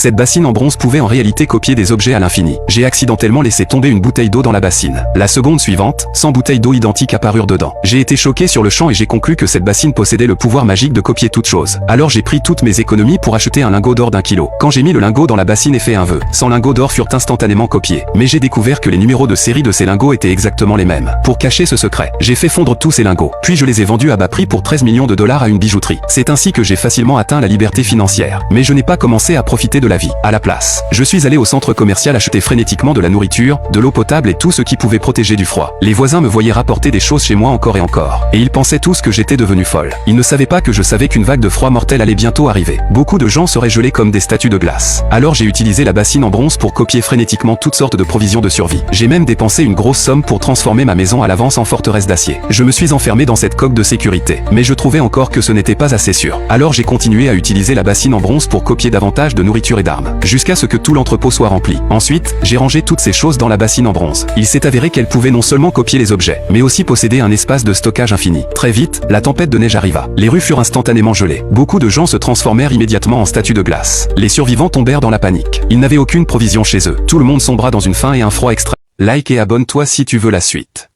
Cette bassine en bronze pouvait en réalité copier des objets à l'infini. J'ai accidentellement laissé tomber une bouteille d'eau dans la bassine. La seconde suivante, 100 bouteilles d'eau identiques apparurent dedans. J'ai été choqué sur le champ et j'ai conclu que cette bassine possédait le pouvoir magique de copier toute chose. Alors j'ai pris toutes mes économies pour acheter un lingot d'or d'1 kilo. Quand j'ai mis le lingot dans la bassine et fait un vœu, 100 lingots d'or furent instantanément copiés. Mais j'ai découvert que les numéros de série de ces lingots étaient exactement les mêmes. Pour cacher ce secret, j'ai fait fondre tous ces lingots. Puis je les ai vendus à bas prix pour 13 millions de dollars à une bijouterie. C'est ainsi que j'ai facilement atteint la liberté financière. Mais je n'ai pas commencé à profiter de la vie. À la place, je suis allé au centre commercial acheter frénétiquement de la nourriture, de l'eau potable et tout ce qui pouvait protéger du froid. Les voisins me voyaient rapporter des choses chez moi encore et encore. Et ils pensaient tous que j'étais devenu folle. Ils ne savaient pas que je savais qu'une vague de froid mortel allait bientôt arriver. Beaucoup de gens seraient gelés comme des statues de glace. Alors j'ai utilisé la bassine en bronze pour copier frénétiquement toutes sortes de provisions de survie. J'ai même dépensé une grosse somme pour transformer ma maison à l'avance en forteresse d'acier. Je me suis enfermé dans cette coque de sécurité. Mais je trouvais encore que ce n'était pas assez sûr. Alors j'ai continué à utiliser la bassine en bronze pour copier davantage de nourriture et d'armes. Jusqu'à ce que tout l'entrepôt soit rempli. Ensuite, j'ai rangé toutes ces choses dans la bassine en bronze. Il s'est avéré qu'elle pouvait non seulement copier les objets, mais aussi posséder un espace de stockage infini. Très vite, la tempête de neige arriva. Les rues furent instantanément gelées. Beaucoup de gens se transformèrent immédiatement en statues de glace. Les survivants tombèrent dans la panique. Ils n'avaient aucune provision chez eux. Tout le monde sombra dans une faim et un froid extrême. Like et abonne-toi si tu veux la suite.